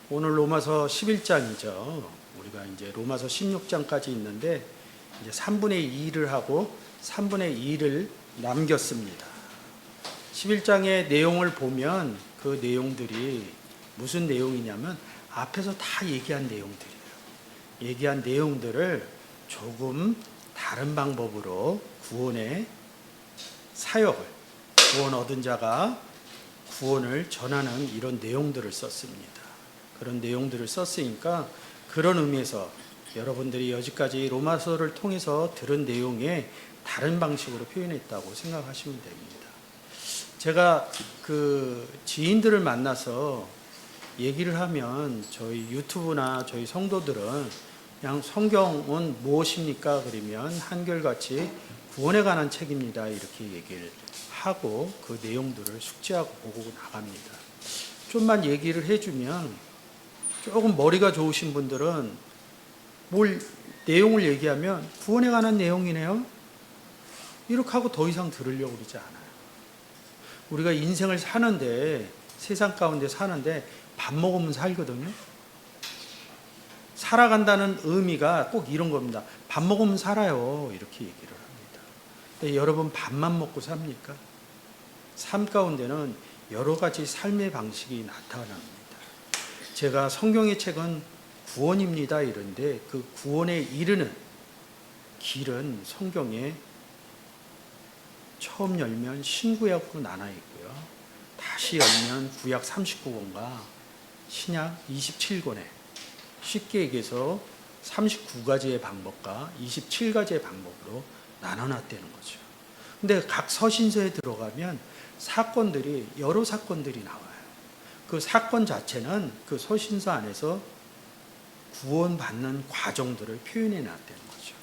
오늘 로마서 11장이죠. 우리가 이제 로마서 16장까지 있는데 이제 3분의 2를 하고 3분의 2를 남겼습니다. 11장의 내용을 보면 그 내용들이 무슨 내용이냐면 앞에서 다 얘기한 내용들이에요. 얘기한 내용들을 조금 다른 방법으로 구원의 사역을, 구원 얻은 자가 구원을 전하는 이런 내용들을 썼습니다. 그런 내용들을 썼으니까 그런 의미에서 여러분들이 여지까지 로마서를 통해서 들은 내용에 다른 방식으로 표현했다고 생각하시면 됩니다. 제가 그 지인들을 만나서 얘기를 하면 저희 유튜브나 저희 성도들은 그냥 성경은 무엇입니까? 그러면 한결같이 구원에 관한 책입니다. 이렇게 얘기를 하고 그 내용들을 숙지하고 보고 나갑니다. 좀만 얘기를 해주면 조금 머리가 좋으신 분들은 내용을 얘기하면 구원에 관한 내용이네요. 이렇게 하고 더 이상 들으려고 그러지 않아요. 우리가 인생을 사는데, 세상 가운데 사는데 밥 먹으면 살거든요. 살아간다는 의미가 꼭 이런 겁니다. 밥 먹으면 살아요. 이렇게 얘기를 합니다. 근데 여러분 밥만 먹고 삽니까? 삶 가운데는 여러 가지 삶의 방식이 나타납니다. 제가 성경의 책은 구원입니다 이런데 그 구원에 이르는 길은 성경에 처음 열면 신구약으로 나눠 있고요. 다시 열면 구약 39권과 신약 27권에 쉽게 얘기해서 39가지의 방법과 27가지의 방법으로 나눠놨다는 거죠. 근데 각 서신서에 들어가면 사건들이 여러 사건들이 나와요. 그 사건 자체는 그 서신서 안에서 구원받는 과정들을 표현해 놨다는 거죠.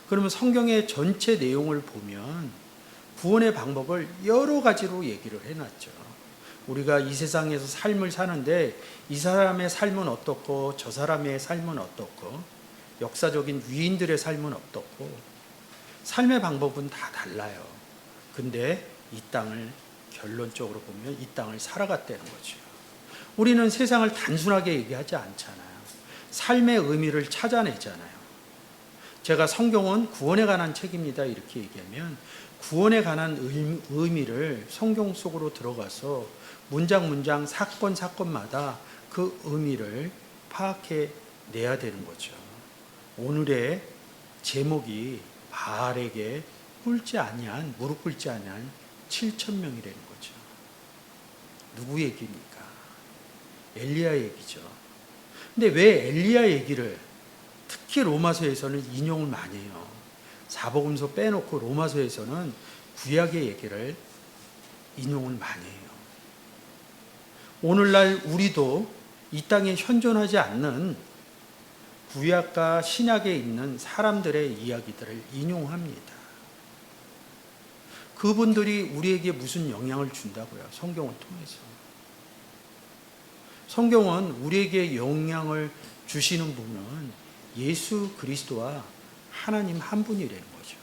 그러면 성경의 전체 내용을 보면 구원의 방법을 여러 가지로 얘기를 해놨죠. 우리가 이 세상에서 삶을 사는데 이 사람의 삶은 어떻고 저 사람의 삶은 어떻고 역사적인 위인들의 삶은 어떻고 삶의 방법은 다 달라요. 근데 이 땅을 결론적으로 보면 이 땅을 살아갔다는 거죠. 우리는 세상을 단순하게 얘기하지 않잖아요. 삶의 의미를 찾아내잖아요. 제가 성경은 구원에 관한 책입니다 이렇게 얘기하면 구원에 관한 의미를 성경 속으로 들어가서 문장 문장 사건 사건마다 그 의미를 파악해 내야 되는 거죠. 오늘의 제목이 바알에게 무릎 꿇지 아니한 7,000명이라는 거죠. 누구 얘기입니까? 엘리야 얘기죠. 근데 왜 엘리야 얘기를 특히 로마서에서는 인용을 많이 해요. 사복음서 빼놓고 로마서에서는 구약의 얘기를 인용을 많이 해요. 오늘날 우리도 이 땅에 현존하지 않는 구약과 신약에 있는 사람들의 이야기들을 인용합니다. 그분들이 우리에게 무슨 영향을 준다고요? 성경을 통해서. 성경은 우리에게 영향을 주시는 분은 예수 그리스도와 하나님 한 분이라는 거죠.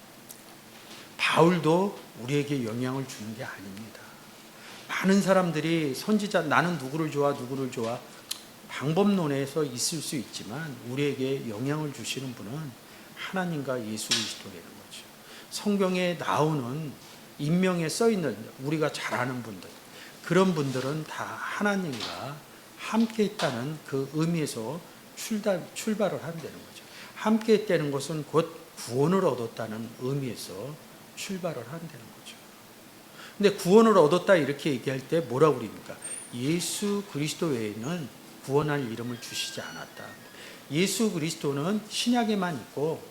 바울도 우리에게 영향을 주는 게 아닙니다. 많은 사람들이 선지자 나는 누구를 좋아 방법론에서 있을 수 있지만 우리에게 영향을 주시는 분은 하나님과 예수 그리스도라는 거죠. 성경에 나오는 인명에 써있는 우리가 잘 아는 분들 그런 분들은 다 하나님과 함께 있다는 그 의미에서 출발을 한다는 거죠. 함께 있다는 것은 곧 구원을 얻었다는 의미에서 출발을 한다는 거죠. 근데 구원을 얻었다 이렇게 얘기할 때 뭐라고 그럽니까? 예수 그리스도 외에는 구원할 이름을 주시지 않았다. 예수 그리스도는 신약에만 있고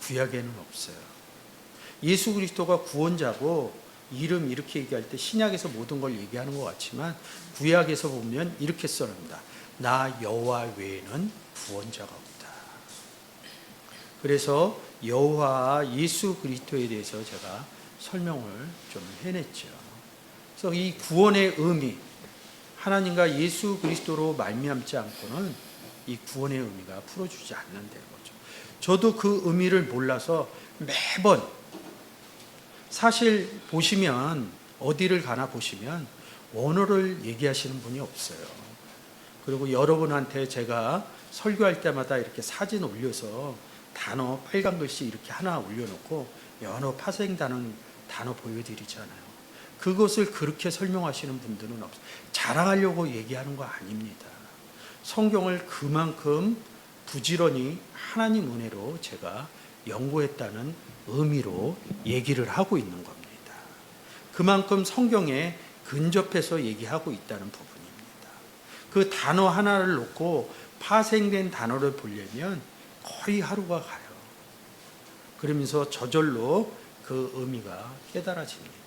구약에는 없어요. 예수 그리스도가 구원자고 이름 이렇게 얘기할 때 신약에서 모든 걸 얘기하는 것 같지만 구약에서 보면 이렇게 써놓습니다. 나 여호와 외에는 구원자가 없다. 그래서 여호와 예수 그리스도에 대해서 제가 설명을 좀 해냈죠. 그래서 이 구원의 의미, 하나님과 예수 그리스도로 말미암지 않고는 이 구원의 의미가 풀어주지 않는다는 거죠. 저도 그 의미를 몰라서 매번 사실 보시면 어디를 가나 보시면 원어를 얘기하시는 분이 없어요. 그리고 여러분한테 제가 설교할 때마다 이렇게 사진 올려서 단어 빨간 글씨 이렇게 하나 올려놓고 여러 파생 단어 보여드리잖아요. 그것을 그렇게 설명하시는 분들은 없어요. 자랑하려고 얘기하는 거 아닙니다. 성경을 그만큼 부지런히 하나님 은혜로 제가 연구했다는 의미로 얘기를 하고 있는 겁니다. 그만큼 성경에 근접해서 얘기하고 있다는 부분입니다. 그 단어 하나를 놓고 파생된 단어를 보려면 거의 하루가 가요. 그러면서 저절로 그 의미가 깨달아집니다.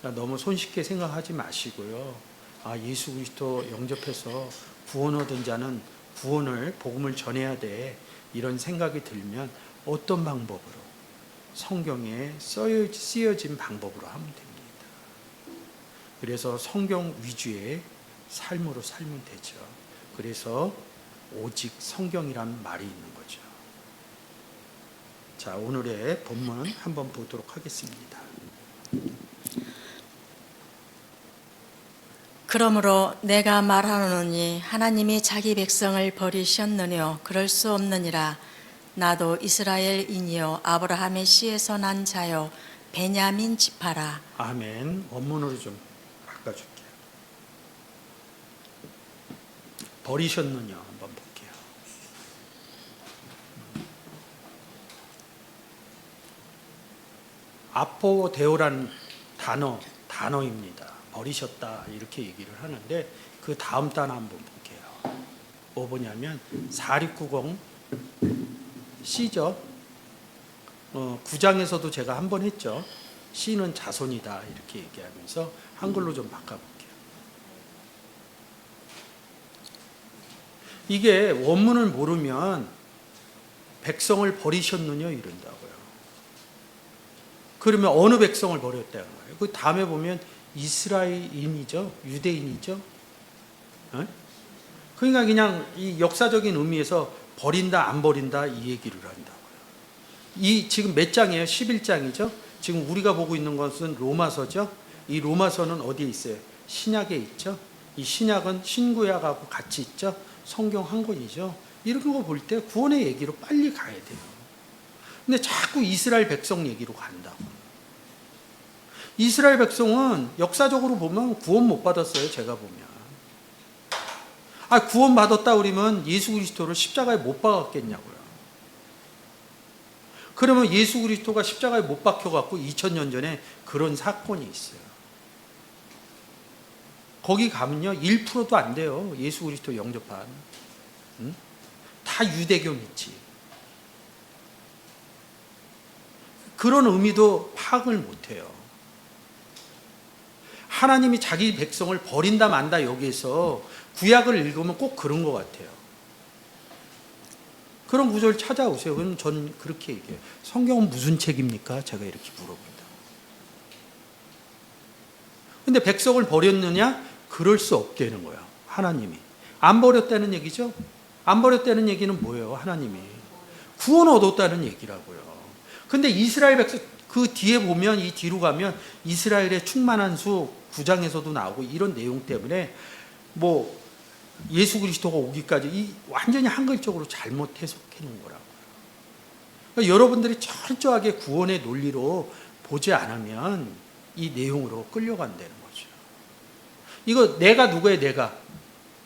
그러니까 너무 손쉽게 생각하지 마시고요. 예수 그리스도 영접해서 구원 얻은 자는 구원을 복음을 전해야 돼. 이런 생각이 들면 어떤 방법으로 성경에 쓰여진 방법으로 하면 됩니다. 그래서 성경 위주의 삶으로 살면 되죠. 그래서 오직 성경이란 말이 있는 거죠. 자, 오늘의 본문 한번 보도록 하겠습니다. 그러므로 내가 말하노니 하나님이 자기 백성을 버리셨느뇨 그럴 수 없느니라. 나도 이스라엘인이요 아브라함의 씨에서 난 자요 베냐민 지파라. 아멘. 원문으로 좀 바꿔줄게요. 버리셨느냐 한번 볼게요. 아포데오라는 단어입니다. 버리셨다 이렇게 얘기를 하는데 그 다음 단어 한번 볼게요. 뭐 보냐면 4690 C죠. 9장에서도 제가 한번 했죠. C는 자손이다 이렇게 얘기하면서 한글로 좀 바꿔볼게요. 이게 원문을 모르면 백성을 버리셨느냐 이런다고요. 그러면 어느 백성을 버렸다는 거예요? 그 다음에 보면 이스라엘인이죠, 유대인이죠. 그러니까 그냥 이 역사적인 의미에서 버린다 안 버린다 이 얘기를 한다고요. 이 지금 몇 장이에요? 11장이죠. 지금 우리가 보고 있는 것은 로마서죠. 이 로마서는 어디에 있어요? 신약에 있죠. 이 신약은 신구약하고 같이 있죠. 성경 한 권이죠. 이런 거 볼 때 구원의 얘기로 빨리 가야 돼요. 근데 자꾸 이스라엘 백성 얘기로 간다고. 이스라엘 백성은 역사적으로 보면 구원 못 받았어요. 제가 보면. 구원 받았다 그러면 예수 그리스도를 십자가에 못 박았겠냐고요. 그러면 예수 그리스도가 십자가에 못 박혀갖고 2000년 전에 그런 사건이 있어요. 거기 가면요 1%도 안 돼요. 예수 그리스도 영접한. 다 유대교 믿지. 그런 의미도 파악을 못해요. 하나님이 자기 백성을 버린다 만다 여기에서 구약을 읽으면 꼭 그런 것 같아요. 그런 구절을 찾아오세요. 그럼 전 그렇게 얘기해요. 성경은 무슨 책입니까? 제가 이렇게 물어본다. 근데 백성을 버렸느냐? 그럴 수 없다는 거예요. 하나님이. 안 버렸다는 얘기죠? 안 버렸다는 얘기는 뭐예요? 하나님이. 구원 얻었다는 얘기라고요. 근데 이스라엘 백성, 그 뒤에 보면 이 뒤로 가면 이스라엘의 충만한 수 9장에서도 나오고 이런 내용 때문에 뭐 예수 그리스도가 오기까지 이 완전히 한글적으로 잘못 해석해 놓은 거라고요. 그러니까 여러분들이 철저하게 구원의 논리로 보지 않으면 이 내용으로 끌려간다는 거죠. 이거 내가 누구예요? 내가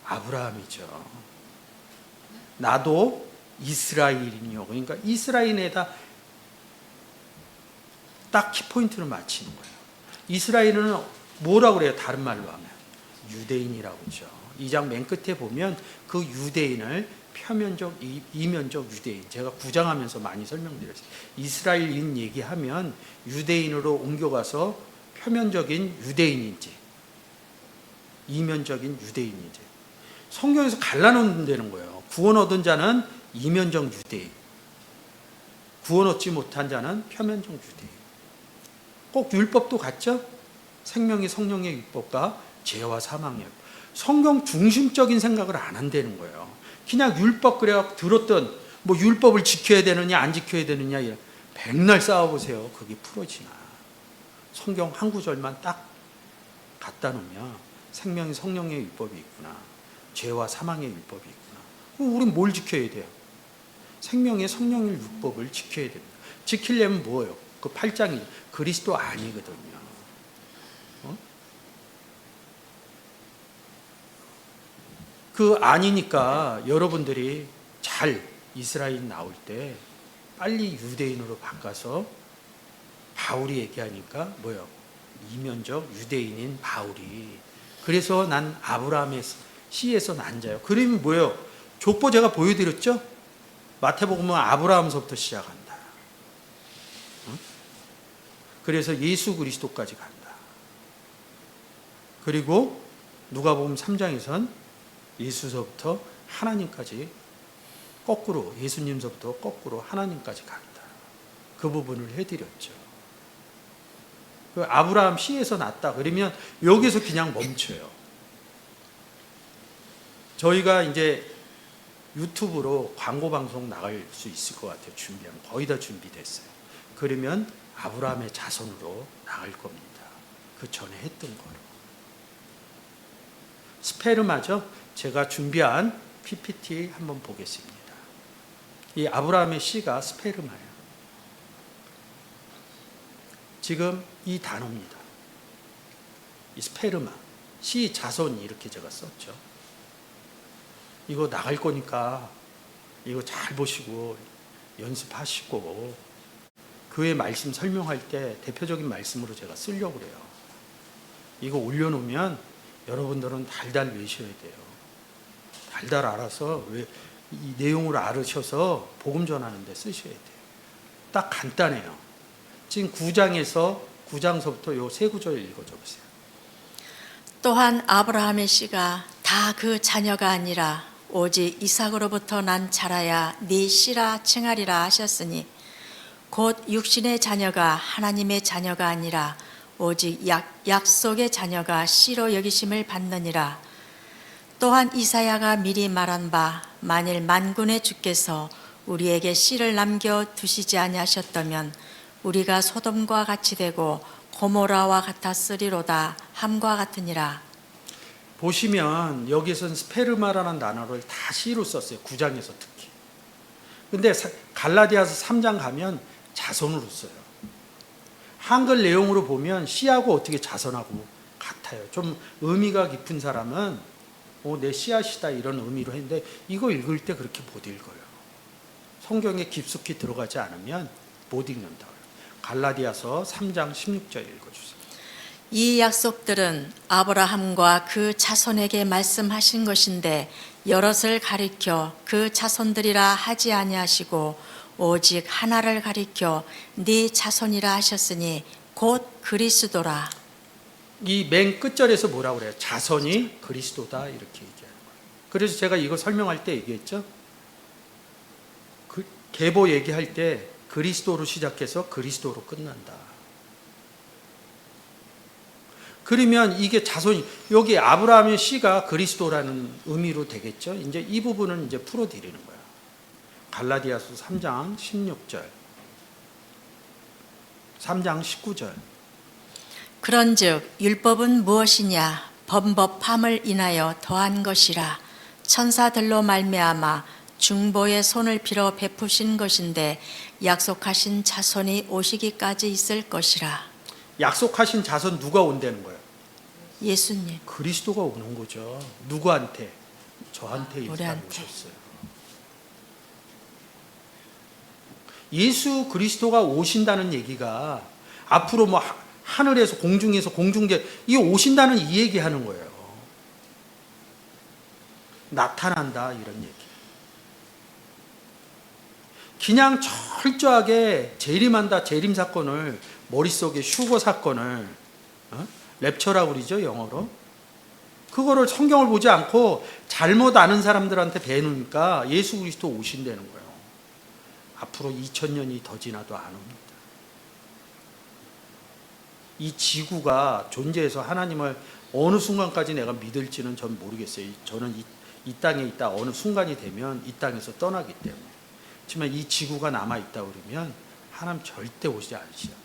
아브라함이죠. 나도 이스라엘인이요. 그러니까 이스라엘에다 딱 키포인트를 맞히는 거예요. 이스라엘은 뭐라고 그래요? 다른 말로 하면 유대인이라고 하죠. 2장 맨 끝에 보면 그 유대인을 표면적, 이면적 유대인, 제가 9장 하면서 많이 설명드렸어요. 이스라엘인 얘기하면 유대인으로 옮겨가서 표면적인 유대인인지 이면적인 유대인인지 성경에서 갈라놓는다는 거예요. 구원 얻은 자는 이면적 유대인, 구원 얻지 못한 자는 표면적 유대인. 꼭 율법도 같죠? 생명이 성령의 율법과 죄와 사망의 율법. 성경 중심적인 생각을 안 한다는 거예요. 그냥 율법 그래갖고 들었던 뭐 율법을 지켜야 되느냐 안 지켜야 되느냐 이런 백날 싸워보세요. 그게 풀어지나. 성경 한 구절만 딱 갖다 놓으면 생명이 성령의 율법이 있구나. 죄와 사망의 율법이 있구나. 그럼 우린 뭘 지켜야 돼요? 생명의 성령의 율법을 지켜야 됩니다. 지키려면 뭐예요? 그 8장이 그리스도 아니거든요. 그 아니니까 여러분들이 잘 이스라엘 나올 때 빨리 유대인으로 바꿔서 바울이 얘기하니까 뭐예요? 이면적 유대인인 바울이. 그래서 난 아브라함의 씨에서 난 자요. 그러면 뭐예요? 족보 제가 보여드렸죠? 마태복음은 아브라함서부터 시작한다. 그래서 예수 그리스도까지 간다. 그리고 누가복음 3장에선 예수서부터 하나님까지 거꾸로, 예수님서부터 거꾸로 하나님까지 간다. 그 부분을 해드렸죠. 그 아브라함 씨에서 났다. 그러면 여기서 그냥 멈춰요. 저희가 이제 유튜브로 광고 방송 나갈 수 있을 것 같아요. 준비하면 거의 다 준비됐어요. 그러면 아브라함의 자손으로 나갈 겁니다. 그 전에 했던 거로. 스페르마죠. 제가 준비한 PPT 한번 보겠습니다. 이 아브라함의 씨가 스페르마예요. 지금 이 단어입니다. 이 스페르마, 씨 자손이 이렇게 제가 썼죠. 이거 나갈 거니까 이거 잘 보시고 연습하시고 그의 말씀 설명할 때 대표적인 말씀으로 제가 쓰려고 그래요. 이거 올려놓으면 여러분들은 달달 외셔야 돼요. 달달 알아서 이 내용을 알으셔서 복음 전하는 데 쓰셔야 돼요. 딱 간단해요. 지금 9장서부터 요 세 구절 읽어줘 보세요. 또한 아브라함의 씨가 다 그 자녀가 아니라 오직 이삭으로부터 난 자라야 네 씨라 칭하리라 하셨으니 곧 육신의 자녀가 하나님의 자녀가 아니라 오직 약속의 자녀가 씨로 여기심을 받느니라. 또한 이사야가 미리 말한 바 만일 만군의 주께서 우리에게 씨를 남겨 두시지 아니하셨다면 우리가 소돔과 같이 되고 고모라와 같았으리로다 함과 같으니라. 보시면 여기서는 스페르마라는 단어를 다 씨로 썼어요. 9장에서 특히. 근데 갈라디아서 3장 가면 자손으로 써요. 한글 내용으로 보면 씨하고 어떻게 자손하고 같아요. 좀 의미가 깊은 사람은 내 씨앗이다 이런 의미로 했는데 이거 읽을 때 그렇게 못 읽어요. 성경에 깊숙이 들어가지 않으면 못 읽는다. 갈라디아서 3장 16절 읽어주세요. 이 약속들은 아브라함과 그 자손에게 말씀하신 것인데 여럿을 가리켜 그 자손들이라 하지 아니하시고 오직 하나를 가리켜 네 자손이라 하셨으니 곧 그리스도라. 이 맨 끝절에서 뭐라고 그래요? 자손이 그리스도다 이렇게 얘기하는 거예요. 그래서 제가 이거 설명할 때 얘기했죠. 계보 얘기할 때 그리스도로 시작해서 그리스도로 끝난다. 그러면 이게 자손이 여기 아브라함의 씨가 그리스도라는 의미로 되겠죠. 이제 이 부분은 이제 풀어드리는 거야. 갈라디아서 3장 16절, 3장 19절. 그런즉 율법은 무엇이냐? 범법함을 인하여 더한 것이라. 천사들로 말미암아 중보의 손을 빌어 베푸신 것인데 약속하신 자손이 오시기까지 있을 것이라. 약속하신 자손 누가 온다는 거예요? 예수님. 그리스도가 오는 거죠. 누구한테? 저한테 일단 우리한테. 오셨어요. 예수 그리스도가 오신다는 얘기가 앞으로 뭐 하늘에서 공중에서 공중계 이 오신다는 이 얘기하는 거예요. 나타난다 이런 얘기. 그냥 철저하게 재림한다 재림 사건을 머릿속에 휴거 사건을 랩처라고 그러죠 영어로. 그거를 성경을 보지 않고 잘못 아는 사람들한테 배우니까 예수 그리스도 오신다는 거예요. 앞으로 2000년이 더 지나도 안 옵니다. 이 지구가 존재해서 하나님을 어느 순간까지 내가 믿을지는 전 모르겠어요. 저는 이 땅에 있다 어느 순간이 되면 이 땅에서 떠나기 때문에. 하지만 이 지구가 남아있다 그러면 하나님 절대 오지 않으시옵니다.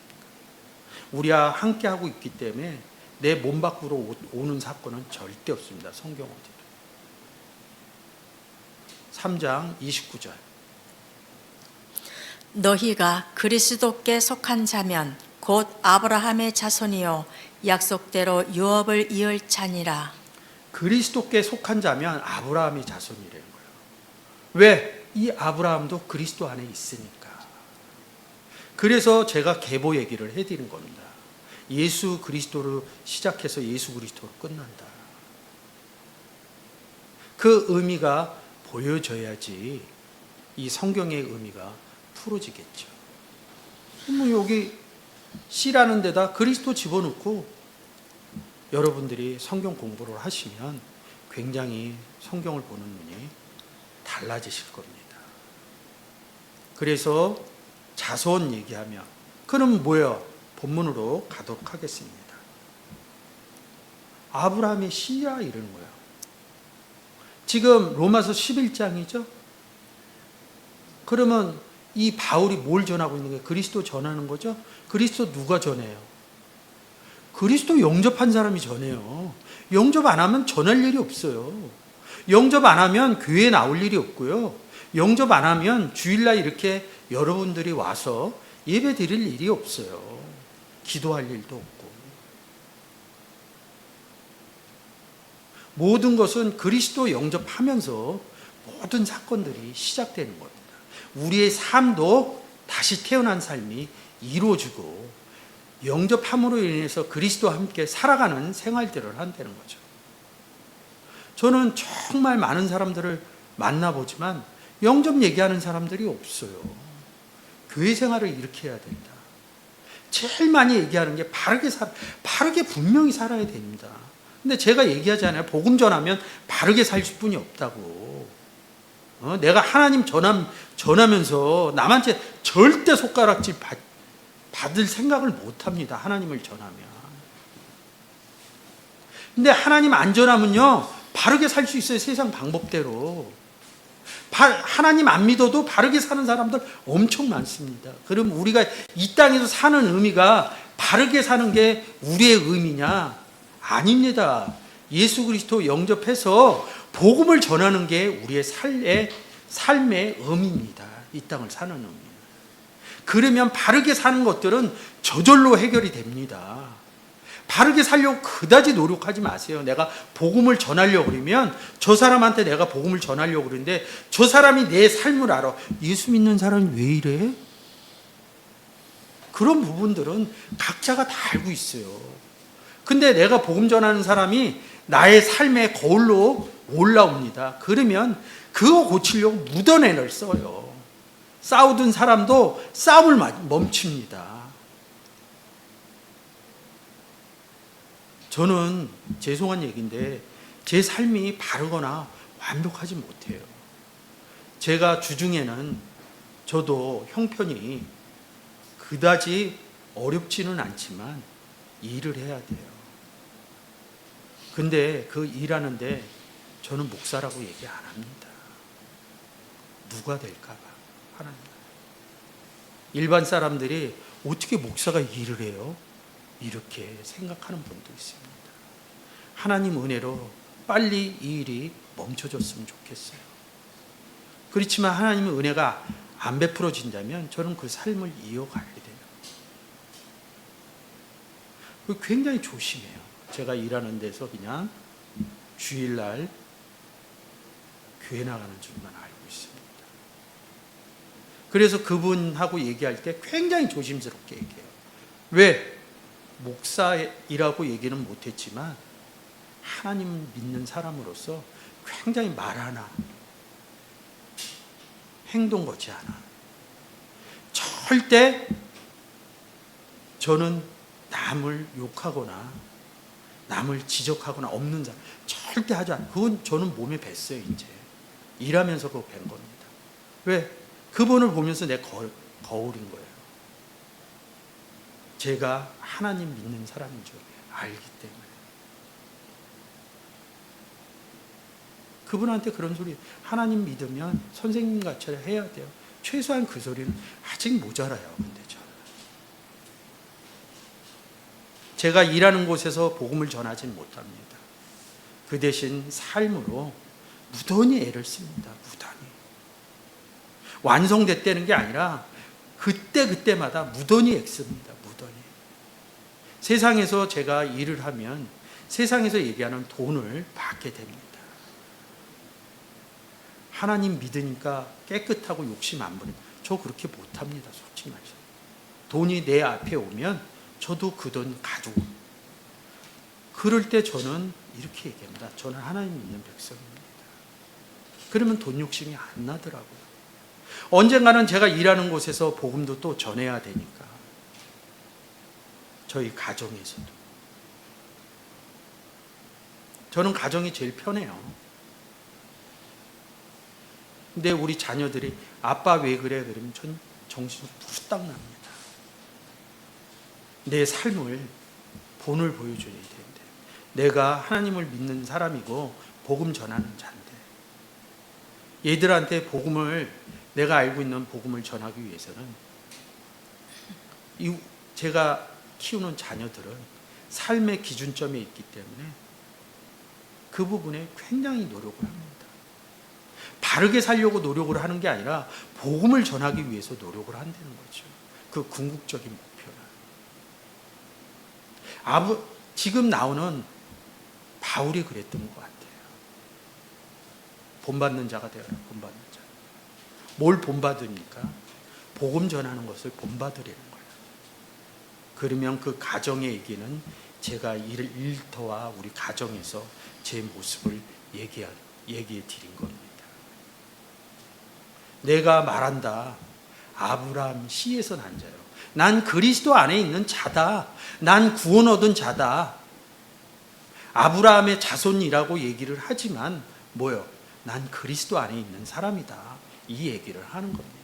우리와 함께 하고 있기 때문에 내 몸 밖으로 오는 사건은 절대 없습니다. 성경 어디로. 3장 29절. 너희가 그리스도께 속한 자면 곧 아브라함의 자손이요 약속대로 유업을 이을 자니라. 그리스도께 속한 자면 아브라함이 자손이라는 거예요. 왜? 이 아브라함도 그리스도 안에 있으니까. 그래서 제가 계보 얘기를 해드리는 겁니다. 예수 그리스도로 시작해서 예수 그리스도로 끝난다. 그 의미가 보여져야지 이 성경의 의미가 풀어지겠죠. 뭐 여기 C라는 데다 그리스도 집어넣고 여러분들이 성경 공부를 하시면 굉장히 성경을 보는 눈이 달라지실 겁니다. 그래서 자손 얘기하면 그럼 뭐예요? 본문으로 가도록 하겠습니다. 아브라함의 씨야 이러는 거예요. 지금 로마서 11장이죠. 그러면 이 바울이 뭘 전하고 있는 거예요? 그리스도 전하는 거죠. 그리스도 누가 전해요? 그리스도 영접한 사람이 전해요. 영접 안 하면 전할 일이 없어요. 영접 안 하면 교회에 나올 일이 없고요. 영접 안 하면 주일날 이렇게 여러분들이 와서 예배 드릴 일이 없어요. 기도할 일도 없고. 모든 것은 그리스도 영접하면서 모든 사건들이 시작되는 겁니다. 우리의 삶도 다시 태어난 삶이 이루어지고 영접함으로 인해서 그리스도와 함께 살아가는 생활들을 한다는 거죠. 저는 정말 많은 사람들을 만나보지만 영접 얘기하는 사람들이 없어요. 교회 생활을 이렇게 해야 된다. 제일 많이 얘기하는 게 바르게 분명히 살아야 됩니다. 근데 제가 얘기하잖아요. 복음 전하면 바르게 살 뿐이 없다고. 내가 하나님 전하면서 남한테 절대 손가락질 받을 생각을 못합니다. 하나님을 전하면. 근데 하나님 안 전하면요 바르게 살 수 있어요. 세상 방법대로. 하나님 안 믿어도 바르게 사는 사람들 엄청 많습니다. 그럼 우리가 이 땅에서 사는 의미가 바르게 사는 게 우리의 의미냐? 아닙니다. 예수 그리스도 영접해서 복음을 전하는 게 우리의 삶의 의미입니다. 이 땅을 사는 의미. 그러면 바르게 사는 것들은 저절로 해결이 됩니다. 바르게 살려고 그다지 노력하지 마세요. 내가 복음을 전하려고 그러면 저 사람한테 내가 복음을 전하려고 그러는데 저 사람이 내 삶을 알아. 예수 믿는 사람이 왜 이래? 그런 부분들은 각자가 다 알고 있어요. 근데 내가 복음 전하는 사람이 나의 삶의 거울로 올라옵니다. 그러면 그거 고치려고 묻어내를 써요. 싸우던 사람도 싸움을 멈춥니다. 저는 죄송한 얘기인데 제 삶이 바르거나 완벽하지 못해요. 제가 주중에는 저도 형편이 그다지 어렵지는 않지만 일을 해야 돼요. 근데 그 일하는데 저는 목사라고 얘기 안 합니다. 누가 될까 봐. 하나님. 일반 사람들이 어떻게 목사가 일을 해요? 이렇게 생각하는 분도 있습니다. 하나님 은혜로 빨리 이 일이 멈춰졌으면 좋겠어요. 그렇지만 하나님의 은혜가 안 베풀어진다면 저는 그 삶을 이어가야 돼요. 굉장히 조심해요. 제가 일하는 데서 그냥 주일날 교회 나가는 줄만 알고 있습니다. 그래서 그분하고 얘기할 때 굉장히 조심스럽게 얘기해요. 왜? 목사이라고 얘기는 못했지만 하나님 믿는 사람으로서 굉장히 말 하나 행동 거지 않아. 절대 저는 남을 욕하거나 남을 지적하거나 없는 사람 절대 하지 않아요. 그건 저는 몸에 뱄어요. 이제 일하면서 그거 뵌 겁니다. 왜? 그분을 보면서 내 거울인 거예요. 제가 하나님 믿는 사람인 줄 알기 때문에. 그분한테 그런 소리, 하나님 믿으면 선생님같이 해야 돼요. 최소한 그 소리는 아직 모자라요. 근데 저는. 제가 일하는 곳에서 복음을 전하진 못합니다. 그 대신 삶으로 무던히 애를 씁니다. 무던히. 완성됐다는 게 아니라 그때마다 무던히 애씁니다. 무던히. 세상에서 제가 일을 하면 세상에서 얘기하는 돈을 받게 됩니다. 하나님 믿으니까 깨끗하고 욕심 안 부리는, 저 그렇게 못합니다. 솔직히 말해서. 돈이 내 앞에 오면 저도 그 돈 가지고, 그럴 때 저는 이렇게 얘기합니다. 저는 하나님 믿는 백성입니다. 그러면 돈 욕심이 안 나더라고요. 언젠가는 제가 일하는 곳에서 복음도 또 전해야 되니까, 저희 가정에서도. 저는 가정이 제일 편해요. 근데 우리 자녀들이 아빠 왜 그래? 그러면 전 정신이 후딱 납니다. 내 삶을 본을 보여줘야 되는데, 내가 하나님을 믿는 사람이고 복음 전하는 자인데, 얘들한테 복음을, 내가 알고 있는 복음을 전하기 위해서는 제가 키우는 자녀들은 삶의 기준점에 있기 때문에 그 부분에 굉장히 노력을 합니다. 바르게 살려고 노력을 하는 게 아니라 복음을 전하기 위해서 노력을 한다는 거죠. 그 궁극적인 목표는. 지금 나오는 바울이 그랬던 것 같아요. 본받는 자가 되어라. 본받는 자. 뭘 본받으니까? 복음 전하는 것을 본받으려는 거예요. 그러면 그 가정의 얘기는 제가 일터와 우리 가정에서 제 모습을 얘기해 드린 겁니다. 내가 말한다. 아브라함 씨에서 난 자요. 난 그리스도 안에 있는 자다. 난 구원 얻은 자다. 아브라함의 자손이라고 얘기를 하지만 뭐요? 난 그리스도 안에 있는 사람이다. 이 얘기를 하는 겁니다.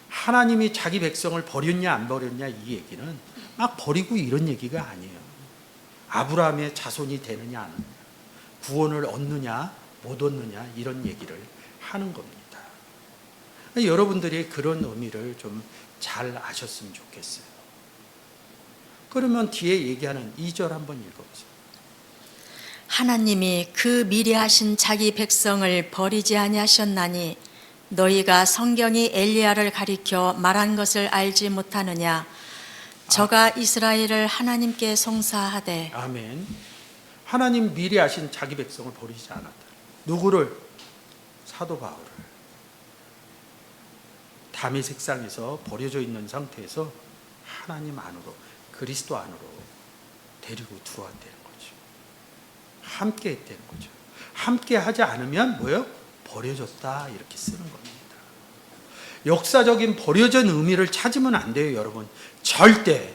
하나님이 자기 백성을 버렸냐 안 버렸냐 이 얘기는 막 버리고 이런 얘기가 아니에요. 아브라함의 자손이 되느냐 안 하느냐, 구원을 얻느냐 못 얻느냐 이런 얘기를 하는 겁니다. 여러분들이 그런 의미를 좀 잘 아셨으면 좋겠어요. 그러면 뒤에 얘기하는 2절 한번 읽어보세요. 하나님이 그 미래하신 자기 백성을 버리지 아니하셨나니 너희가 성경이 엘리야를 가리켜 말한 것을 알지 못하느냐. 저가 이스라엘을 하나님께 송사하되. 아멘. 하나님 미래하신 자기 백성을 버리지 않았다. 누구를? 사도 바울을. 담의 색상에서 버려져 있는 상태에서 하나님 안으로, 그리스도 안으로 데리고 들어왔다는 거죠. 함께 했다는 거죠. 함께 하지 않으면 뭐예요? 버려졌다 이렇게 쓰는 겁니다. 역사적인 버려진 의미를 찾으면 안 돼요, 여러분. 절대.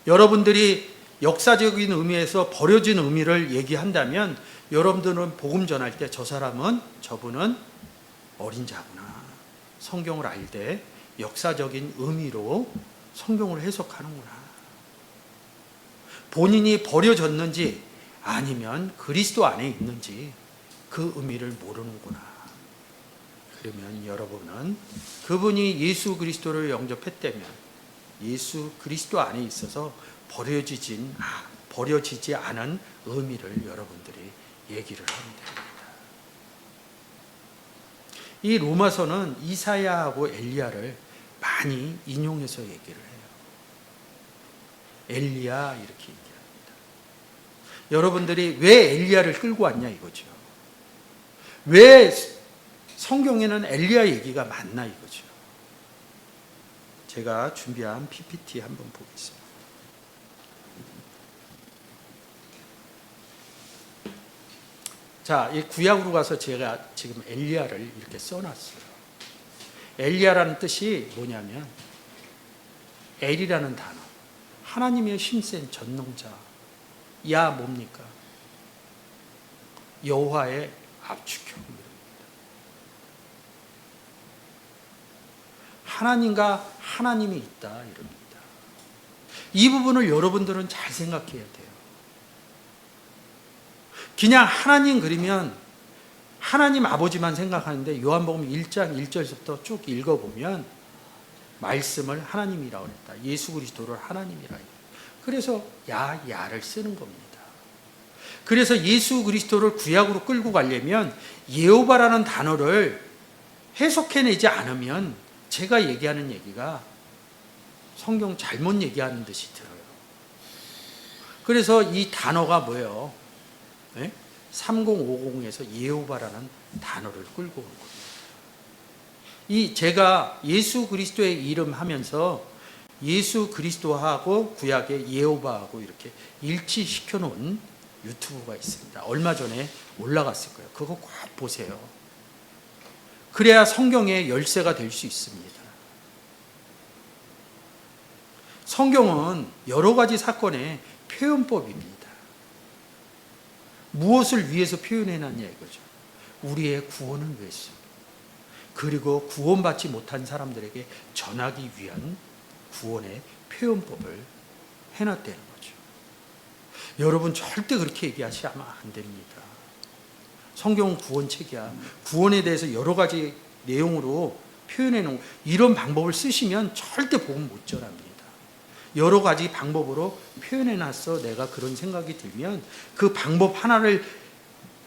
여러분들이 역사적인 의미에서 버려진 의미를 얘기한다면 여러분들은 복음 전할 때 저 사람은, 저분은 어린 자구나. 성경을 알되 역사적인 의미로 성경을 해석하는구나. 본인이 버려졌는지 아니면 그리스도 안에 있는지 그 의미를 모르는구나. 그러면 여러분은 그분이 예수 그리스도를 영접했다면 예수 그리스도 안에 있어서 버려지지 않은 의미를 여러분들이 얘기를 하면 됩니다. 이 로마서는 이사야하고 엘리야를 많이 인용해서 얘기를 해요. 엘리야 이렇게 얘기합니다. 여러분들이 왜 엘리야를 끌고 왔냐 이거죠. 왜 성경에는 엘리야 얘기가 많나 이거죠. 제가 준비한 PPT 한번 보겠습니다. 자, 이 구약으로 가서 제가 지금 엘리야를 이렇게 써놨어요. 엘리야라는 뜻이 뭐냐면 엘이라는 단어, 하나님의 힘센 전능자. 야 뭡니까? 여호와의 압축형입니다. 하나님과 하나님이 있다 이럽니다. 이 부분을 여러분들은 잘 생각해야 돼요. 그냥 하나님 그리면 하나님 아버지만 생각하는데 요한복음 1장 1절부터 쭉 읽어보면 말씀을 하나님이라고 했다. 예수 그리스도를 하나님이라 했다. 그래서 야를 쓰는 겁니다. 그래서 예수 그리스도를 구약으로 끌고 가려면 여호와라는 단어를 해석해내지 않으면 제가 얘기하는 얘기가 성경 잘못 얘기하는 듯이 들어요. 그래서 이 단어가 뭐예요? 3050에서 여호와라는 단어를 끌고 온 겁니다. 이 제가 예수 그리스도의 이름 하면서 예수 그리스도하고 구약의 여호와하고 이렇게 일치시켜 놓은 유튜브가 있습니다. 얼마 전에 올라갔을 거예요. 그거 꼭 보세요. 그래야 성경의 열쇠가 될 수 있습니다. 성경은 여러 가지 사건의 표현법입니다. 무엇을 위해서 표현해놨냐 이거죠. 우리의 구원을 위해서. 그리고 구원받지 못한 사람들에게 전하기 위한 구원의 표현법을 해놨다는 거죠. 여러분 절대 그렇게 얘기하시면 안 됩니다. 성경은 구원책이야. 구원에 대해서 여러 가지 내용으로 표현해놓은 이런 방법을 쓰시면 절대 복음 못 전합니다. 여러 가지 방법으로 표현해놨어. 내가 그런 생각이 들면 그 방법 하나를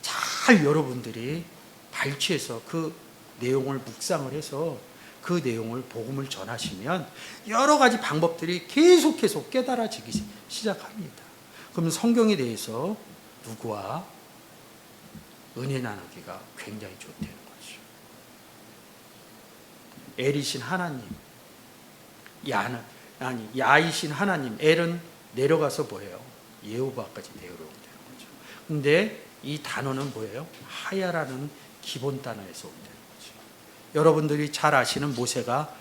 잘 여러분들이 발췌해서 그 내용을 묵상을 해서 그 내용을 복음을 전하시면 여러 가지 방법들이 계속 깨달아지기 시작합니다. 그러면 성경에 대해서 누구와 은혜 나누기가 굉장히 좋다는 거죠. 엘이신 하나님, 야이신 하나님, 엘은 내려가서 뭐예요? 여호와까지 내려오게 되는 거죠. 근데 이 단어는 뭐예요? 하야라는 기본 단어에서 온다는 거죠. 여러분들이 잘 아시는 모세가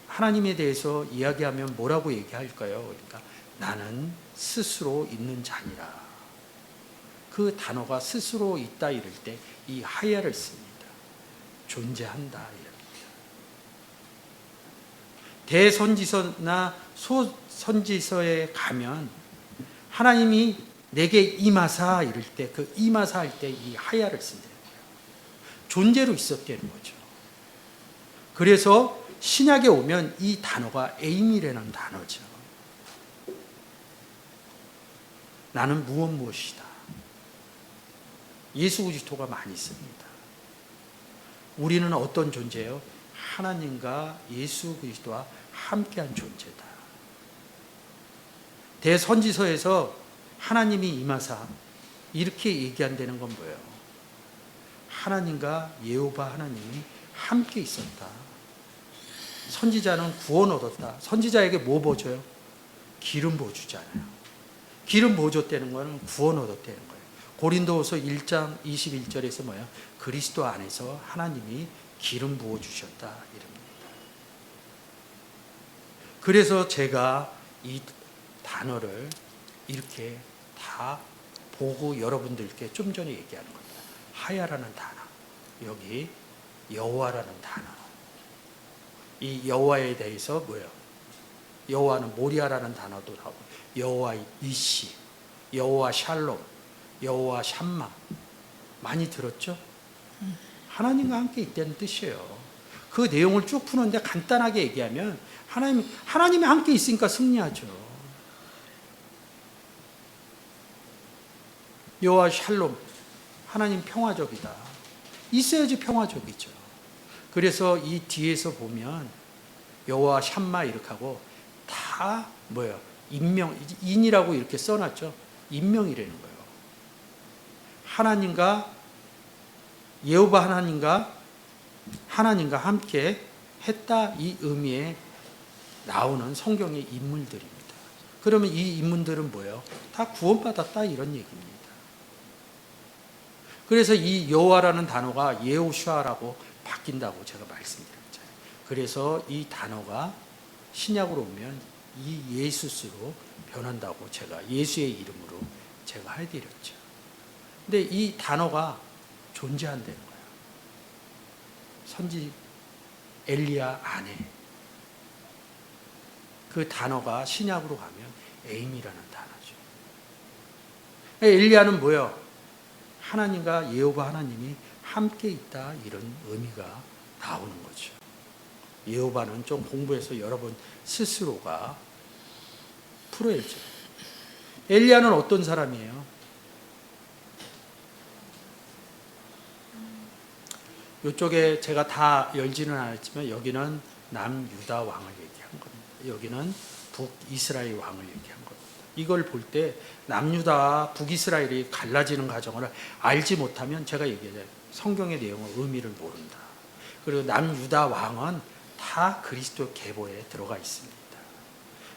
하나님에 대해서 이야기하면 뭐라고 얘기할까요? 그러니까 나는 스스로 있는 자니라. 그 단어가 스스로 있다 이럴 때 이 하야를 씁니다. 존재한다 이럽니다. 대선지서나 소선지서에 가면 하나님이 내게 임하사 이럴 때 그 임하사 할 때 이 하야를 쓴다는 거예요. 존재로 있었다는 거죠. 그래서 신약에 오면 이 단어가 에임이라는 단어죠. 나는 무엇이다. 예수 그리스도가 많이 씁니다. 우리는 어떤 존재예요? 하나님과 예수 그리스도와 함께한 존재다. 대선지서에서 하나님이 임하사 이렇게 얘기한다는 건 뭐예요? 하나님과 여호와 하나님이 함께 있었다. 선지자는 구원 얻었다. 선지자에게 뭐 보여줘요? 기름 부어주잖아요. 기름 부어줬다는 거는 구원 얻었다는 거예요. 고린도후서 1장 21절에서 뭐야? 그리스도 안에서 하나님이 기름 부어주셨다 이럽니다. 그래서 제가 이 단어를 이렇게 다 보고 여러분들께 좀 전에 얘기하는 겁니다. 하야라는 단어, 여기 여호와라는 단어. 이 여호와에 대해서 뭐예요? 여호와는 모리아라는 단어도 나오고 여호와 이시, 여호와 샬롬, 여호와 샴마 많이 들었죠? 하나님과 함께 있다는 뜻이에요. 그 내용을 쭉 푸는데 간단하게 얘기하면 하나님이 함께 있으니까 승리하죠. 여호와 샬롬, 하나님 평화적이다. 있어야지 평화적이죠. 그래서 이 뒤에서 보면 여호와 샴마 이렇게 하고 다 뭐예요? 인이라고 이렇게 써놨죠. 인명이라는 거예요. 하나님과 여호와 하나님과 함께 했다 이 의미에 나오는 성경의 인물들입니다. 그러면 이 인물들은 뭐예요? 다 구원받았다 이런 얘기입니다. 그래서 이 여호와라는 단어가 예호슈아라고 바뀐다고 제가 말씀드렸잖아요. 그래서 이 단어가 신약으로 오면 이 예수스로 변한다고 제가 예수의 이름으로 제가 해드렸죠. 근데 이 단어가 존재한다는 거예요. 선지 엘리야 안에 그 단어가 신약으로 가면 에임이라는 단어죠. 엘리야는 뭐예요? 하나님과 여호와 하나님이 함께 있다 이런 의미가 나오는 거죠. 여호와는 좀 공부해서 여러분 스스로가 풀어야죠. 엘리야는 어떤 사람이에요? 이쪽에 제가 다 열지는 않았지만 여기는 남유다 왕을 얘기한 겁니다. 여기는 북이스라엘 왕을 얘기한 겁니다. 이걸 볼 때 남유다와 북이스라엘이 갈라지는 과정을 알지 못하면 제가 얘기해요. 성경의 내용의 의미를 모른다. 그리고 남유다 왕은 다 그리스도 계보에 들어가 있습니다.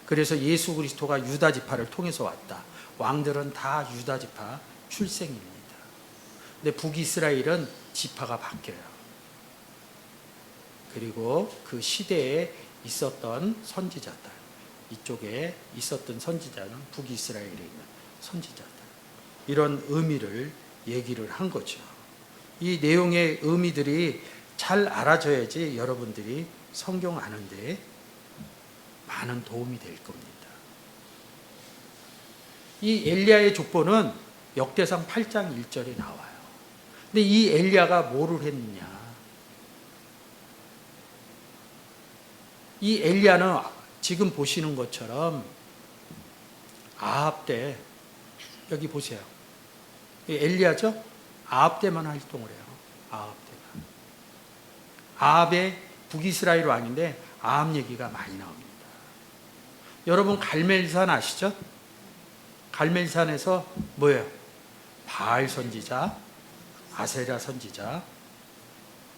그래서 예수 그리스도가 유다 지파를 통해서 왔다. 왕들은 다 유다 지파 출생입니다. 근데 북이스라엘은 지파가 바뀌어요. 그리고 그 시대에 있었던 선지자들, 이쪽에 있었던 선지자는 북이스라엘에 있는 선지자들, 이런 의미를 얘기를 한 거죠. 이 내용의 의미들이 잘 알아져야지 여러분들이 성경 아는데 많은 도움이 될 겁니다. 이 엘리야의 족보는 역대상 8장 1절에 나와요. 근데 이 엘리야가 뭐를 했느냐? 이 엘리야는 지금 보시는 것처럼 아합 때, 여기 보세요. 엘리야죠? 아합 때만 활동을 해요. 아합 때만. 아합의 북이스라엘 왕인데 아합 얘기가 많이 나옵니다. 여러분 갈멜산 아시죠? 갈멜산에서 뭐예요? 바알 선지자, 아세라 선지자,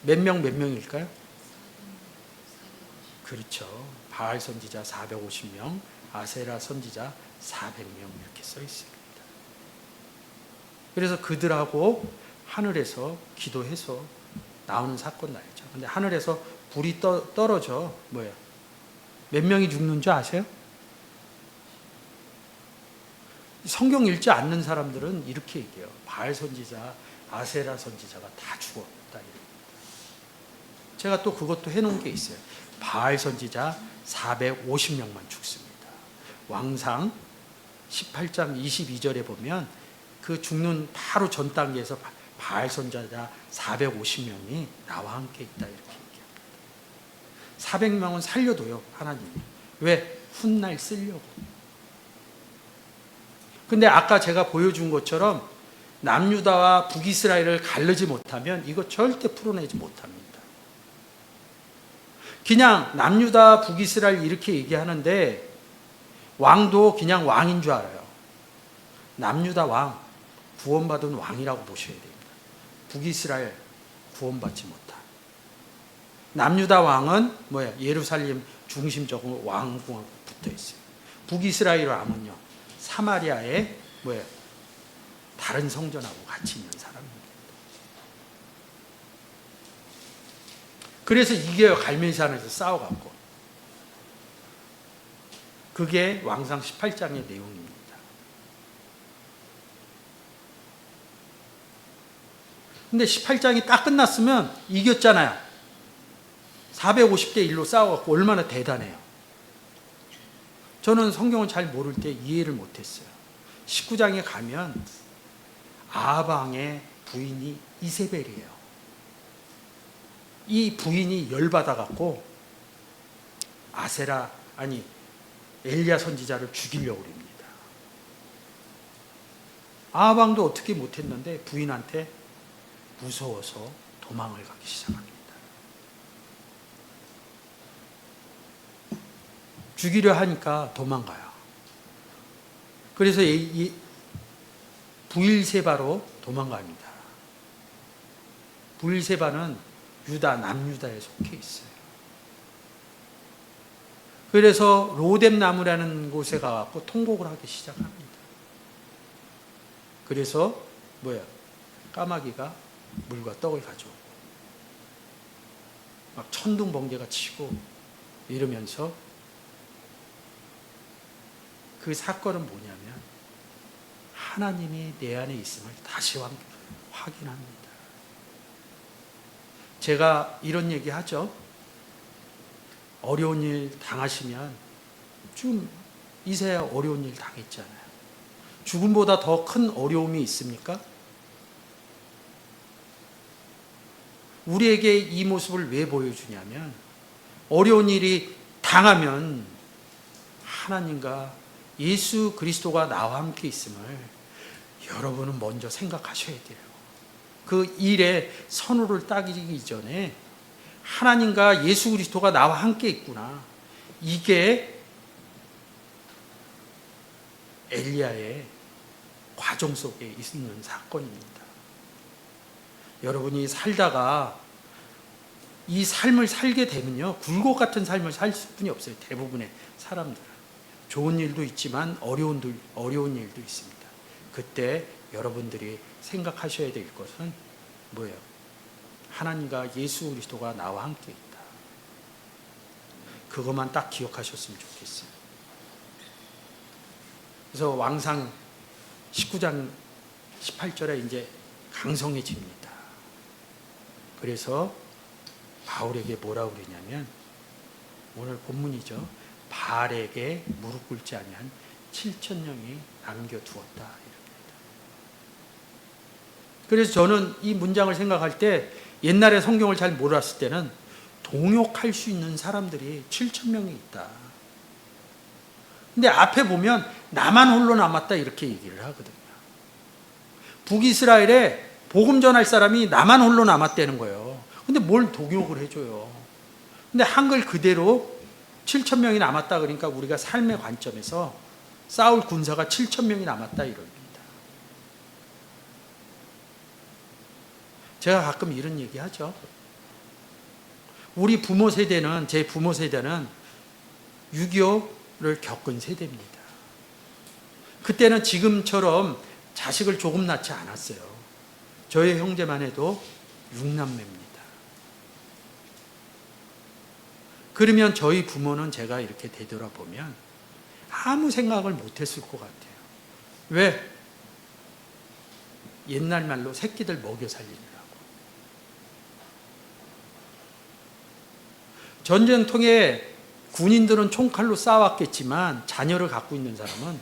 몇 명일까요? 그렇죠. 바알 선지자 450명, 아세라 선지자 400명 이렇게 써 있습니다. 그래서 그들하고 하늘에서 기도해서 나오는 사건 나죠. 근데 하늘에서 불이 떨어져 뭐예요? 몇 명이 죽는 줄 아세요? 성경 읽지 않는 사람들은 이렇게 얘기해요. 바알 선지자, 아세라 선지자가 다 죽었다. 제가 또 그것도 해놓은 게 있어요. 바알 선지자 450명만 죽습니다. 왕상 18장 22절에 보면 그 죽는 바로 전 단계에서 바알 선지자 450명이 나와 함께 있다 이렇게 얘기합니다. 400명은 살려둬요 하나님이. 왜? 훗날 쓰려고. 근데 아까 제가 보여준 것처럼 남유다와 북이스라엘을 가르지 못하면 이거 절대 풀어내지 못합니다. 그냥 남유다 북이스라엘 이렇게 얘기하는데 왕도 그냥 왕인 줄 알아요. 남유다 왕, 구원받은 왕이라고 보셔야 됩니다. 북이스라엘 구원받지 못한. 남유다 왕은 뭐야? 예루살렘 중심적으로 왕궁하고 붙어 있어요. 북이스라엘 왕은요, 사마리아의 뭐야? 다른 성전하고 같이 있는 사람입니다. 그래서 이게 갈멜산에서 싸워갖고 그게 왕상 18장의 내용입니다. 근데 18장이 딱 끝났으면 이겼잖아요. 450대 1로 싸워갖고 얼마나 대단해요. 저는 성경을 잘 모를 때 이해를 못했어요. 19장에 가면 아합 왕의 부인이 이세벨이에요. 이 부인이 열받아갖고 엘리야 선지자를 죽이려고 합니다. 아합 왕도 어떻게 못했는데 부인한테 무서워서 도망을 가기 시작합니다. 죽이려 하니까 도망가요. 그래서 부일세바로 도망갑니다. 부일세바는 남유다에 속해 있어요. 그래서 로뎀나무라는 곳에 가서 통곡을 하기 시작합니다. 그래서 까마귀가 물과 떡을 가져오고 막 천둥 번개가 치고 이러면서 그 사건은 뭐냐면 하나님이 내 안에 있음을 다시 확인합니다. 제가 이런 얘기 하죠. 어려운 일 당하시면 지금 이세야 어려운 일 당했잖아요. 죽음보다 더 큰 어려움이 있습니까? 우리에게 이 모습을 왜 보여주냐면 어려운 일이 당하면 하나님과 예수 그리스도가 나와 함께 있음을 여러분은 먼저 생각하셔야 돼요. 그 일에 선호를 따기기 전에 하나님과 예수 그리스도가 나와 함께 있구나. 이게 엘리야의 과정 속에 있는 사건입니다. 여러분이 살다가 이 삶을 살게 되면요, 굴곡 같은 삶을 살 수뿐이 없어요. 대부분의 사람들은 좋은 일도 있지만 어려운 일도 있습니다. 그때 여러분들이 생각하셔야 될 것은 뭐예요? 하나님과 예수 그리스도가 나와 함께 있다. 그것만 딱 기억하셨으면 좋겠어요. 그래서 왕상 19장 18절에 이제 강성해집니다. 그래서 바울에게 뭐라고 그러냐면, 오늘 본문이죠. 바알에게 무릎 꿇지 아니한 7,000명이 남겨두었다 이럽니다. 그래서 저는 이 문장을 생각할 때, 옛날에 성경을 잘 몰랐을 때는 동역할 수 있는 사람들이 7,000명이 있다. 근데 앞에 보면 나만 홀로 남았다 이렇게 얘기를 하거든요. 북이스라엘에 복음 전할 사람이 나만 홀로 남았다는 거예요. 근데 뭘 동역을 해줘요. 근데 한글 그대로 7,000명이 남았다 그러니까 우리가 삶의 관점에서 싸울 군사가 7,000명이 남았다 이럽니다. 제가 가끔 이런 얘기 하죠. 우리 부모 세대는, 제 부모 세대는 6.25를 겪은 세대입니다. 그때는 지금처럼 자식을 조금 낳지 않았어요. 저희 형제만 해도 6남매입니다. 그러면 저희 부모는 제가 이렇게 되돌아보면 아무 생각을 못했을 것 같아요. 왜? 옛날 말로 새끼들 먹여 살리느라고. 전쟁통에 군인들은 총칼로 싸웠겠지만 자녀를 갖고 있는 사람은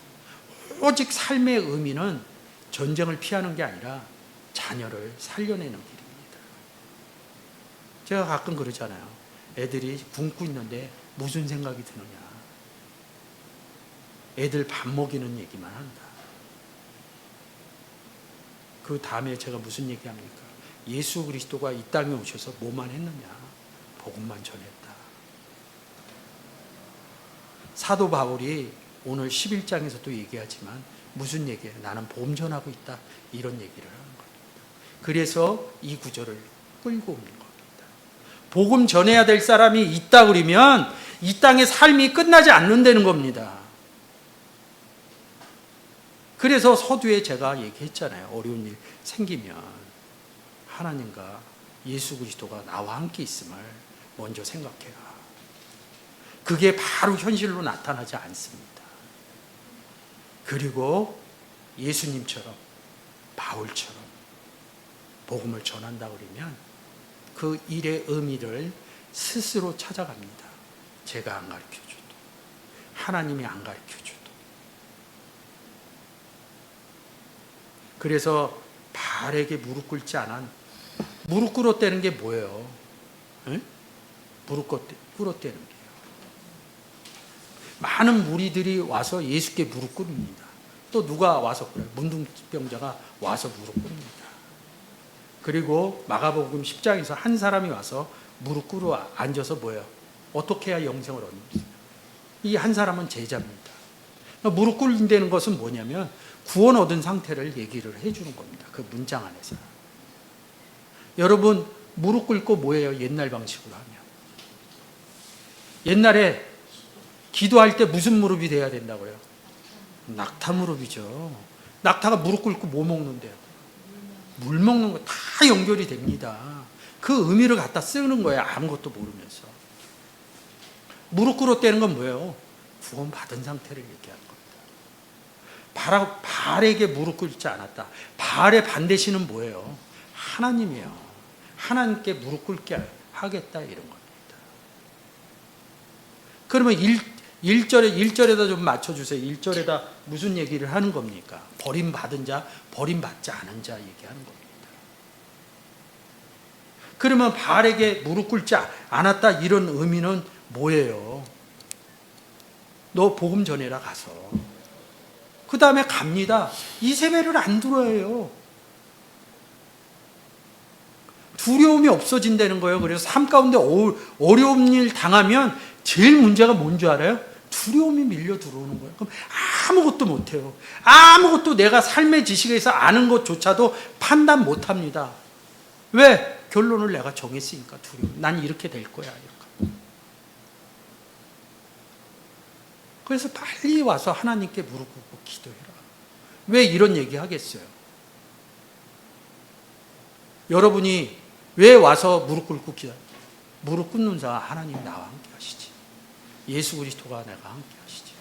오직 삶의 의미는 전쟁을 피하는 게 아니라 자녀를 살려내는 길입니다. 제가 가끔 그러잖아요. 애들이 굶고 있는데 무슨 생각이 드느냐. 애들 밥 먹이는 얘기만 한다. 그 다음에 제가 무슨 얘기합니까? 예수 그리스도가 이 땅에 오셔서 뭐만 했느냐. 복음만 전했다. 사도 바울이 오늘 11장에서도 얘기하지만 무슨 얘기예요? 나는 복음 전하고 있다. 이런 얘기를 하는 겁니다. 그래서 이 구절을 끌고 오는 겁니다. 복음 전해야 될 사람이 있다 그러면 이 땅의 삶이 끝나지 않는다는 겁니다. 그래서 서두에 제가 얘기했잖아요. 어려운 일 생기면 하나님과 예수 그리스도가 나와 함께 있음을 먼저 생각해라. 그게 바로 현실로 나타나지 않습니다. 그리고 예수님처럼, 바울처럼 복음을 전한다 그러면 그 일의 의미를 스스로 찾아갑니다. 제가 안 가르쳐줘도, 하나님이 안 가르쳐줘도. 그래서 바알에게 무릎 꿇지 않은, 무릎 꿇었다는 게 뭐예요? 에? 무릎 꿇었다는 게요. 많은 무리들이 와서 예수께 무릎 꿇습니다. 또 누가 와서 그래요? 문둥병자가 와서 무릎 꿇습니다. 그리고 마가복음 10장에서 한 사람이 와서 무릎 꿇어 앉아서 뭐예요? 어떻게 해야 영생을 얻는지. 이 한 사람은 제자입니다. 무릎 꿇는다는 것은 뭐냐면 구원 얻은 상태를 얘기를 해주는 겁니다. 그 문장 안에서. 여러분 무릎 꿇고 뭐예요? 옛날 방식으로 하면. 옛날에 기도할 때 무슨 무릎이 돼야 된다고요? 낙타 무릎이죠. 낙타가 무릎 꿇고 뭐 먹는데요? 물 먹는 거 다 연결이 됩니다. 그 의미를 갖다 쓰는 거예요. 아무것도 모르면서. 무릎 꿇었다는 건 뭐예요? 구원 받은 상태를 얘기하는 겁니다. 바알에게 무릎 꿇지 않았다. 바알의 반대시는 뭐예요? 하나님이에요. 하나님께 무릎 꿇게 하겠다 이런 겁니다. 그러면 1절에다 좀 맞춰주세요. 1절에다 무슨 얘기를 하는 겁니까? 버림받은 자, 버림받지 않은 자 얘기하는 겁니다. 그러면 바알에게 무릎 꿇지 않았다 이런 의미는 뭐예요? 너 복음 전해라 가서. 그 다음에 갑니다. 이세벨을 안 들어요. 두려움이 없어진다는 거예요. 그래서 삶 가운데 어려운 일 당하면 제일 문제가 뭔 줄 알아요? 두려움이 밀려 들어오는 거예요. 그럼 아무것도 못해요. 아무것도 내가 삶의 지식에서 아는 것조차도 판단 못합니다. 왜? 결론을 내가 정했으니까 두려움. 난 이렇게 될 거야. 이렇게. 그래서 빨리 와서 하나님께 무릎 꿇고 기도해라. 왜 이런 얘기 하겠어요? 여러분이 왜 와서 무릎 꿇고 기도해요? 무릎 꿇는 자 하나님 나와 함께 하시지. 예수 그리스도가 내가 함께 하시지.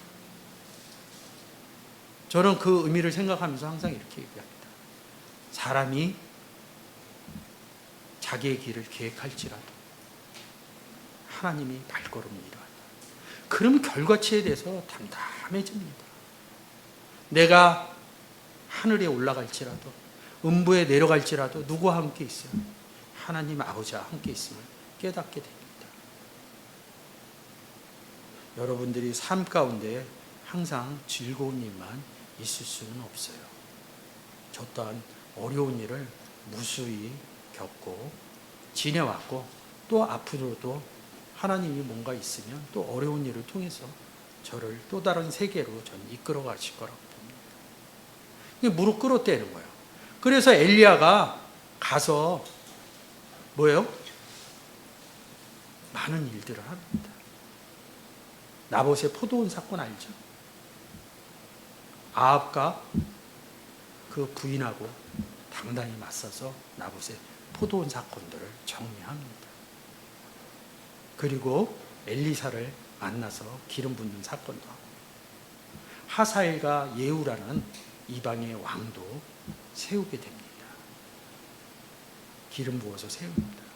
저는 그 의미를 생각하면서 항상 이렇게 얘기합니다. 사람이 자기의 길을 계획할지라도 하나님이 발걸음을 이루한다. 그러면 결과치에 대해서 담담해집니다. 내가 하늘에 올라갈지라도 음부에 내려갈지라도 누구와 함께 있어요? 하나님 아버지와 함께 있음을 깨닫게 됩니다. 여러분들이 삶 가운데 항상 즐거운 일만 있을 수는 없어요. 저 또한 어려운 일을 무수히 겪고 지내왔고 또 앞으로도 하나님이 뭔가 있으면 또 어려운 일을 통해서 저를 또 다른 세계로 전 이끌어 가실 거라고 봅니다. 이게 무릎 꿇었다는 거예요. 그래서 엘리야가 가서 뭐예요? 많은 일들을 합니다. 나봇의 포도원 사건 알죠? 아합과 그 부인하고 당당히 맞서서 나봇의 포도원 사건들을 정리합니다. 그리고 엘리사를 만나서 기름 붓는 사건도 하고 하사엘과 예후라는 이방의 왕도 세우게 됩니다. 기름 부어서 세웁니다.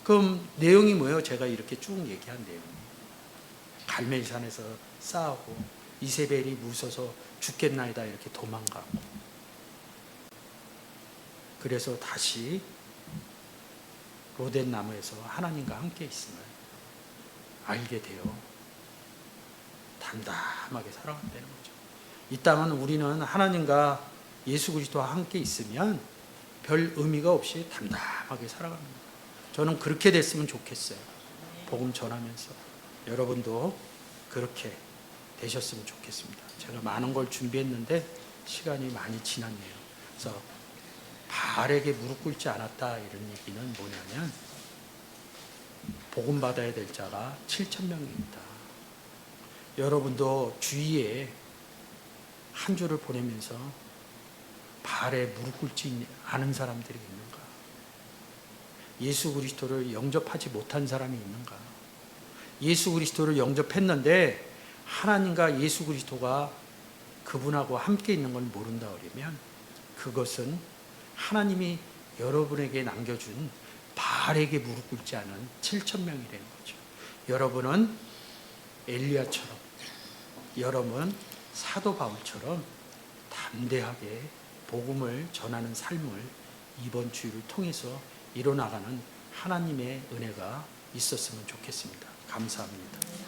그럼 내용이 뭐예요? 제가 이렇게 쭉 얘기한 내용. 갈멜산에서 싸우고 이세벨이 무서워서 죽겠나이다 이렇게 도망가고 그래서 다시 로덴 나무에서 하나님과 함께 있음을 알게 되어 담담하게 살아간다는 거죠. 이 땅은 우리는 하나님과 예수 그리스도와 함께 있으면 별 의미가 없이 담담하게 살아갑니다. 저는 그렇게 됐으면 좋겠어요. 복음 전하면서 여러분도 그렇게 되셨으면 좋겠습니다. 제가 많은 걸 준비했는데 시간이 많이 지났네요. 그래서 바알에게 무릎 꿇지 않았다 이런 얘기는 뭐냐면 복음 받아야 될 자가 7,000명입니다. 여러분도 주위에 한 주를 보내면서 바알에 무릎 꿇지 않은 사람들이 있는가? 예수 그리스도를 영접하지 못한 사람이 있는가? 예수 그리스도를 영접했는데 하나님과 예수 그리스도가 그분하고 함께 있는 걸 모른다 그러면 그것은 하나님이 여러분에게 남겨준 바알에게 무릎 꿇지 않은 7,000명이라는 거죠. 여러분은 엘리야처럼 여러분 사도 바울처럼 담대하게 복음을 전하는 삶을 이번 주일을 통해서 이뤄나가는 하나님의 은혜가 있었으면 좋겠습니다. 감사합니다.